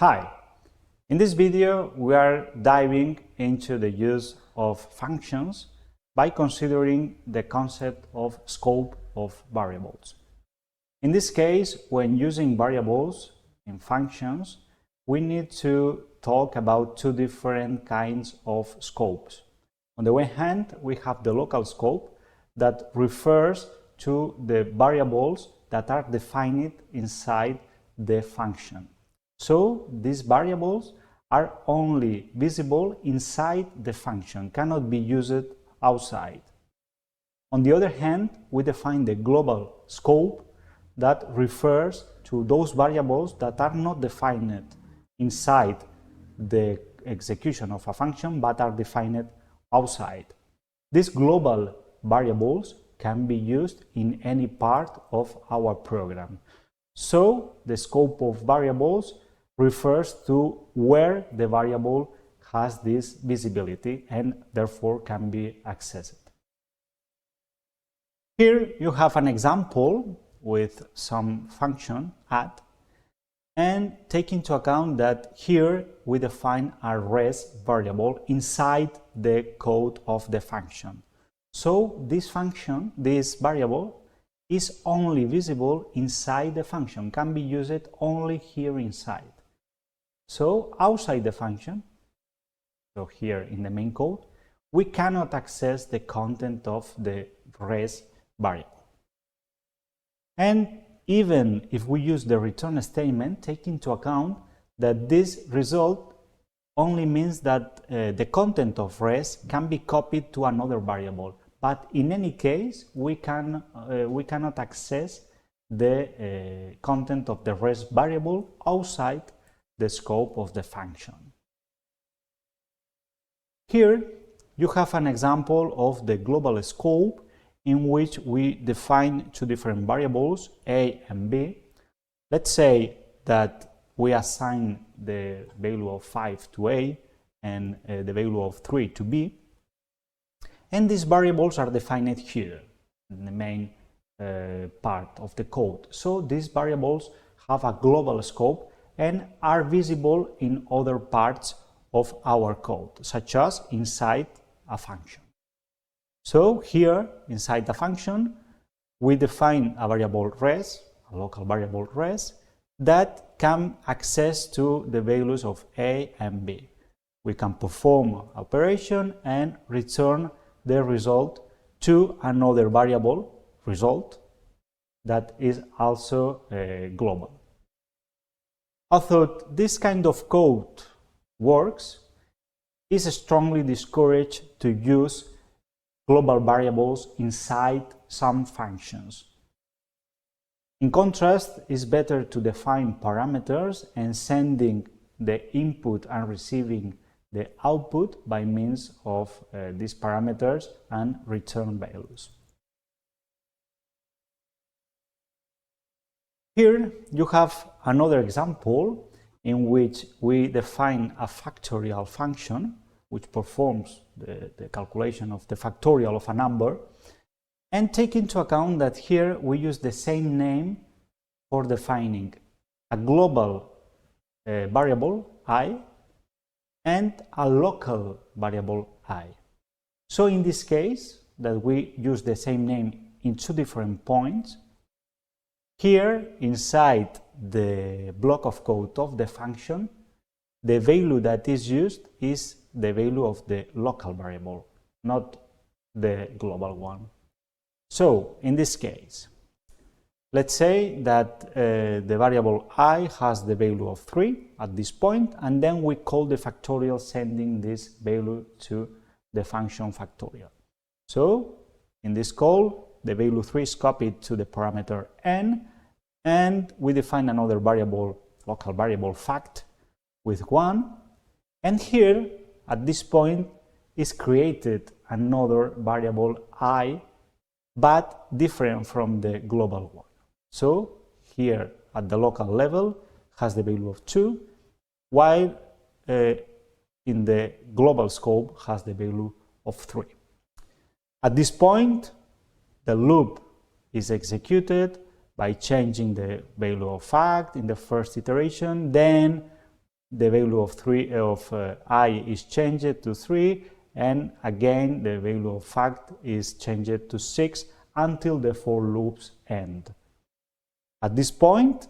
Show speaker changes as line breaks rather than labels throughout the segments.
Hi! In this video we are diving into the use of functions by considering the concept of scope of variables. In this case, when using variables in functions, we need to talk about two different kinds of scopes. On the one hand, we have the local scope that refers to the variables that are defined inside the function. So these variables are only visible inside the function, cannot be used outside. On the other hand, we define the global scope that refers to those variables that are not defined inside the execution of a function but are defined outside. These global variables can be used in any part of our program. So the scope of variables refers to where the variable has this visibility and therefore can be accessed. Here you have an example with some function add, and take into account that here we define a res variable inside the code of the function. So this variable is only visible inside the function, can be used only here inside. So outside the function, so here in the main code, we cannot access the content of the res variable. And even if we use the return statement, take into account that this result only means that the content of res can be copied to another variable. But in any case, we cannot access the content of the res variable outside the scope of the function. Here you have an example of the global scope in which we define two different variables, a and b. Let's say that we assign the value of 5 to a and the value of 3 to b. And these variables are defined here in the main part of the code. So these variables have a global scope and are visible in other parts of our code, such as inside a function. So here, inside the function, we define a variable res, a local variable res, that can access to the values of a and b. We can perform operation and return the result to another variable, result, that is also global. Although this kind of code works, it is strongly discouraged to use global variables inside some functions. In contrast, it's better to define parameters and sending the input and receiving the output by means of these parameters and return values. Here you have another example in which we define a factorial function which performs the calculation of the factorial of a number, and take into account that here we use the same name for defining a global variable I and a local variable I. So in this case, that we use the same name in two different points, here inside the block of code of the function, the value that is used is the value of the local variable, not the global one. So in this case, let's say that the variable I has the value of 3 at this point, and then we call the factorial sending this value to the function factorial. So in this call, the value 3 is copied to the parameter n, and we define another variable, local variable fact, with 1, and here at this point is created another variable I, but different from the global one. So here at the local level has the value of 2, while in the global scope has the value of 3. At this point, the loop is executed by changing the value of fact in the first iteration, then the value of I is changed to 3, and again the value of fact is changed to 6 until the for loops end. At this point,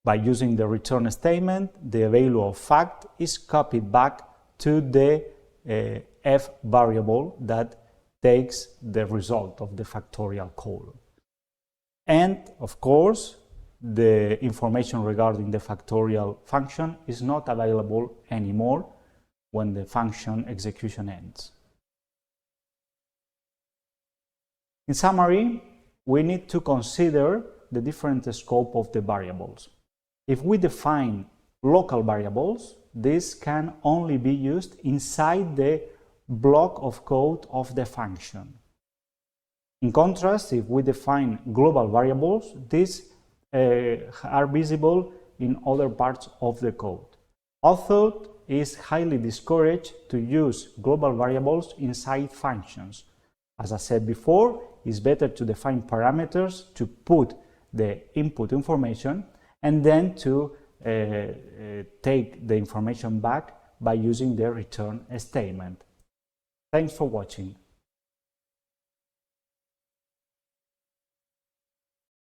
by using the return statement, the value of fact is copied back to the f variable that takes the result of the factorial call. And of course, the information regarding the factorial function is not available anymore when the function execution ends. In summary, we need to consider the different scope of the variables. If we define local variables, this can only be used inside the block of code of the function. In contrast, if we define global variables, these are visible in other parts of the code. Although it is highly discouraged to use global variables inside functions. As I said before, it's better to define parameters to put the input information and then to take the information back by using the return statement. Thanks for watching.